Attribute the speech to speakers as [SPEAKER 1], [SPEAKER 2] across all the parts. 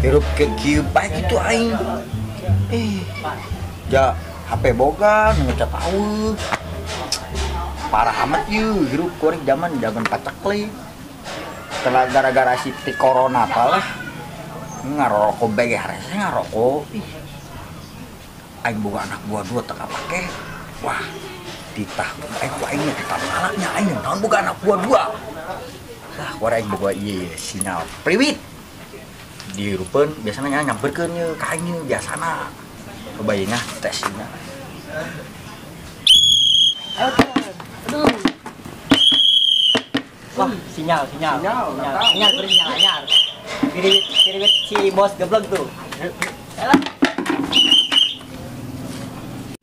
[SPEAKER 1] hirup ke kieu baik itu aing. Ja HP boga nu ngecat tahu. Parah amat yeuh hirup korek zaman pacekli. Setelah gara-gara si corona apalah. Ngarokok bae hareusa ngarokok. Aing boga anak gua dua teu kapake. Wah, ditah ku aing kita malaknya aing naon boga anak gua dua. Lah, kuara aing boga ieu sinyal priwit. Dirupeun biasana nyamperkeun ye ka aing ye biasana. Kebayangna tesnya.
[SPEAKER 2] Aduh. Wah, sinyal beri anyar. Kiri si bos geblek tuh. Alah.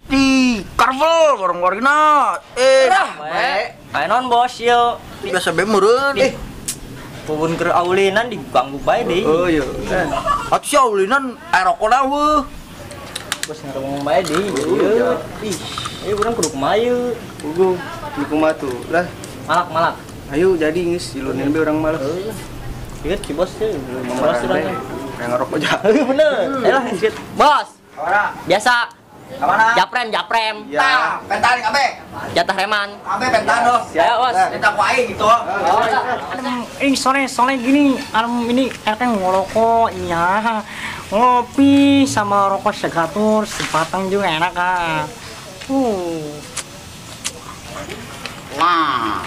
[SPEAKER 1] Di Carvel goreng-gorengna.
[SPEAKER 2] Bae. Ayo non bos yo.
[SPEAKER 1] Biasa bae meureun.
[SPEAKER 2] Pupun keur aulinan diganggu bae deui.
[SPEAKER 1] Oh iya. Atuh si aulinan aerokona weuh.
[SPEAKER 2] Bos ngomong bae deui. Ih, ieu urang kudu kumaha ieu.
[SPEAKER 3] Kudu di kumaha tuh. Lah,
[SPEAKER 2] Malak.
[SPEAKER 3] ayo jadi geus ilunin be urang malah.
[SPEAKER 2] Ingat si bos teh, bos urang.
[SPEAKER 3] Kayak ngerokok aja.
[SPEAKER 2] Bener. Ayolah, bos.
[SPEAKER 1] Ora,
[SPEAKER 2] Biasa.
[SPEAKER 1] ka mana?
[SPEAKER 2] Japrem.
[SPEAKER 1] Tah, pentan kabeh.
[SPEAKER 2] Jatah reman.
[SPEAKER 1] Kabeh pentan doh.
[SPEAKER 2] Ayo, bos.
[SPEAKER 1] Kita ku aing gitu.
[SPEAKER 4] Sore gini, ini kan ngerokok, iya, ngopi sama rokok segatur, sebatang juga enak ah.
[SPEAKER 1] Nah,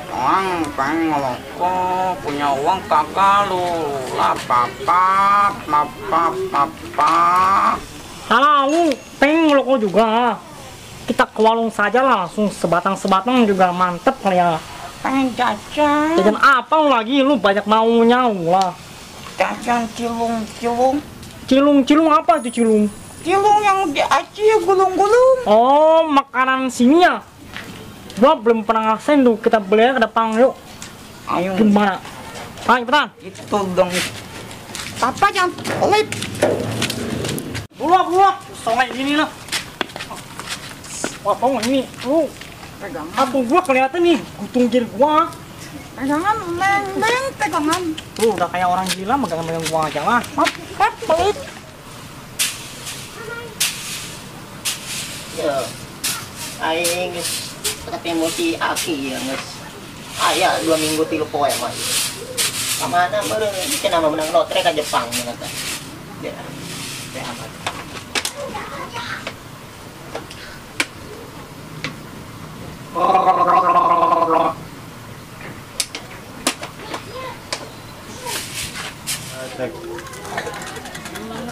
[SPEAKER 1] Orang pengen ngerokok, punya uang kakak lu. Lah papa.
[SPEAKER 4] Tahu, pengen ngerokok juga. Kita ke warung saja langsung sebatang juga mantep kali ya.
[SPEAKER 5] Pengen jajan.
[SPEAKER 4] Jajan apa lagi? Lu banyak maunya lah.
[SPEAKER 5] Jajan cilung.
[SPEAKER 4] Cilung apa itu cilung?
[SPEAKER 5] Cilung yang di Aceh gulung-gulung.
[SPEAKER 4] Oh, makanan sini ya. Gua belum pernah ngerasain tuh. Kita beli ke depan yuk.
[SPEAKER 5] Ayo.
[SPEAKER 4] Gimana? Ayo cepetan.
[SPEAKER 5] Itu dong. Papa jangan pelit.
[SPEAKER 4] Buruak. Soalnya gini lah. Wah, bang ini.
[SPEAKER 5] Pegangan.
[SPEAKER 4] Apa gua kelihatan nih? Gutung jil gua.
[SPEAKER 5] Pegangan. Leng pegangan.
[SPEAKER 4] Tuh udah kayak orang gila megang-megang gua aja lah.
[SPEAKER 5] Papa pelit.
[SPEAKER 2] Ya. Aing geus tapi emosi aki ya geus. Aya 2 minggu 3 poe mah. Kamana meureun cenah mah menang lotre ka Jepang nyata. Ya. Teh amat.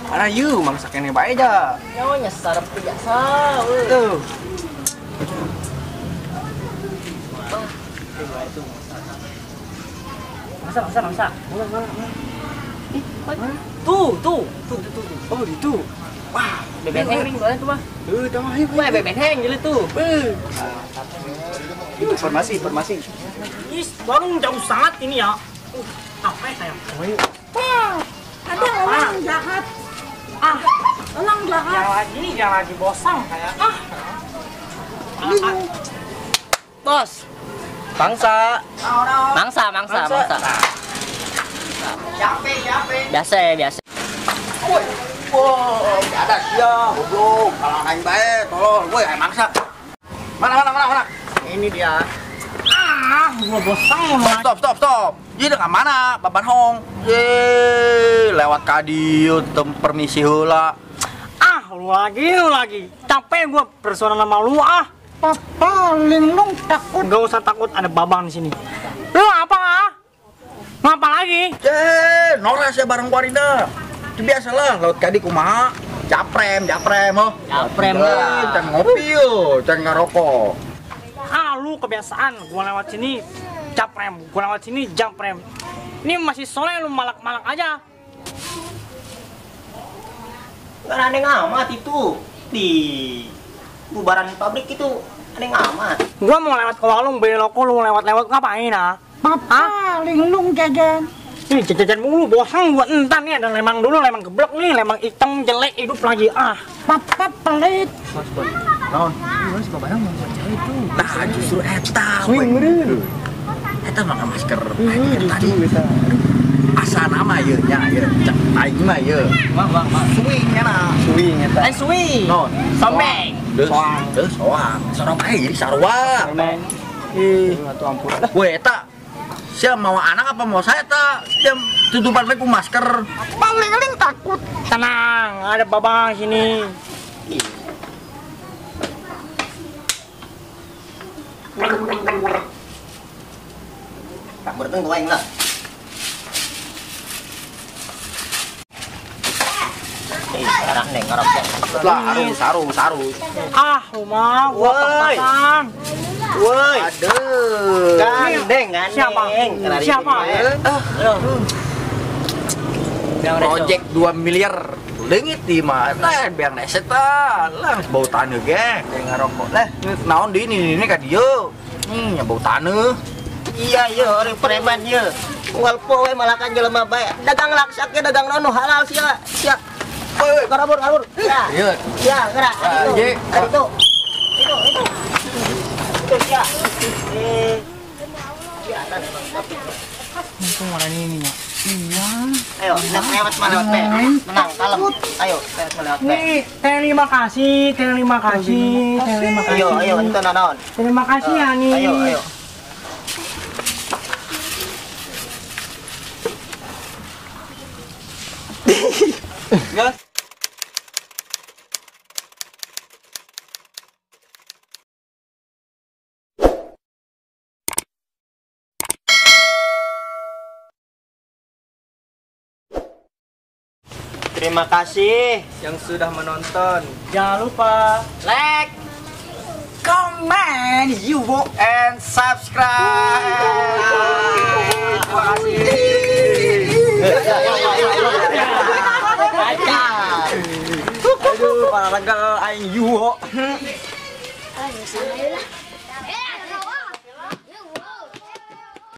[SPEAKER 3] Mana yuk mangsa kene bae aja.
[SPEAKER 2] Nyawa sarep biasa.
[SPEAKER 3] Tuh.
[SPEAKER 4] Masa.
[SPEAKER 2] Tuh.
[SPEAKER 3] Oh, itu.
[SPEAKER 2] Wah, beben heng ring soalnya tuh mah.
[SPEAKER 3] Tah mah ayo.
[SPEAKER 2] Wah, beben heng jadi tuh.
[SPEAKER 3] Informasi.
[SPEAKER 4] Is, warung jauh sangat ini ya. Capek saya.
[SPEAKER 5] Wah, ada orang jahat. Orang jahat.
[SPEAKER 4] Jangan lagi bosan kayak.
[SPEAKER 5] Bingung.
[SPEAKER 2] Bos. Mangsa. Biasa.
[SPEAKER 1] Wow, ada sia, goblok. Kalau aing bae, tolol. Woi, aing maksa. Mana?
[SPEAKER 2] Ini dia.
[SPEAKER 4] Gua bosan lah.
[SPEAKER 1] Stop. Ieu ka mana? Baban hong. Lewat ka dieu permisi heula.
[SPEAKER 4] Lu lagi. Capek gua personal sama lu ah.
[SPEAKER 5] Papa linglung takut.
[SPEAKER 4] Gak usah takut ada babang di sini. Lu apa? Ngapa lagi?
[SPEAKER 1] Nores ya bareng Warina. Itu biasalah laut kadi kumaha. Japrem oh.
[SPEAKER 2] Japrem lah.
[SPEAKER 1] Can ngopi yo, can ngarokok.
[SPEAKER 4] Lu kebiasaan gua lewat sini japrem, gua lewat sini jamprem. Ini masih sore lu malak-malak aja.
[SPEAKER 2] Kan aneh amat itu. Di bubaran pabrik itu aneh amat.
[SPEAKER 4] Gua mau lewat ke warung belok lu lewat ngapain ah?
[SPEAKER 5] Papa linglung jajan.
[SPEAKER 4] Ih, jajan mulu bosan gua entar nih ada lemang dulu, lemang geblek nih, lemang hitam jelek hidup lagi ah.
[SPEAKER 5] Papa pelit.
[SPEAKER 1] Naon? Nah, justru eta.
[SPEAKER 3] Swing meureun.
[SPEAKER 1] Eta mah masker.
[SPEAKER 3] Justru eta.
[SPEAKER 1] asa nama ye nya ye cek aing mah ye
[SPEAKER 4] Mang.
[SPEAKER 1] swing na
[SPEAKER 3] Swing eta.
[SPEAKER 4] Lain suwi.
[SPEAKER 1] non
[SPEAKER 2] Sombeng.
[SPEAKER 1] deus soang bae jadi sarua
[SPEAKER 3] Atuh ampun.
[SPEAKER 1] we eta sia mau anak apa mau saya ta dia tutupan bae ku masker
[SPEAKER 5] Paling-paling takut.
[SPEAKER 4] Tenang, ada babang sini.
[SPEAKER 2] Tak bertemu aing lah. Sekarang neng ngarap ya.
[SPEAKER 1] lah sarus
[SPEAKER 4] Ah, rumah gua
[SPEAKER 2] Woi.
[SPEAKER 4] pasang.
[SPEAKER 2] Woi,
[SPEAKER 1] aduh
[SPEAKER 2] gandeng.
[SPEAKER 4] Siapa? Siapa?
[SPEAKER 1] project 2 miliar leungit di mana biang neset lah bau taneuh ge kayak ngarokok lah naon di ini ka dieu bau taneuh
[SPEAKER 2] Iya, orang preman ya. Unggal poe malakan jelema bae. Dagang laksak ge dagang naon nu halal sia. Sia. Karabur. Ya.
[SPEAKER 1] ieu
[SPEAKER 2] Ya, gerak.
[SPEAKER 1] Ye.
[SPEAKER 2] Itu. Itu sia. Ya,
[SPEAKER 4] Untung ada ini nya. Iya.
[SPEAKER 2] ayo, lewat malewat be. Menang, kalem. Ayo, lewat malewat be.
[SPEAKER 4] Nih, terima kasih.
[SPEAKER 2] Ayo, ente naon.
[SPEAKER 4] Terima kasih ya nih.
[SPEAKER 2] Ayo. Terima kasih.
[SPEAKER 3] Yang sudah menonton.
[SPEAKER 4] Jangan lupa
[SPEAKER 1] like comment you and subscribe terima kasih aduh para raga aing yuho
[SPEAKER 5] Ayo, sana lah.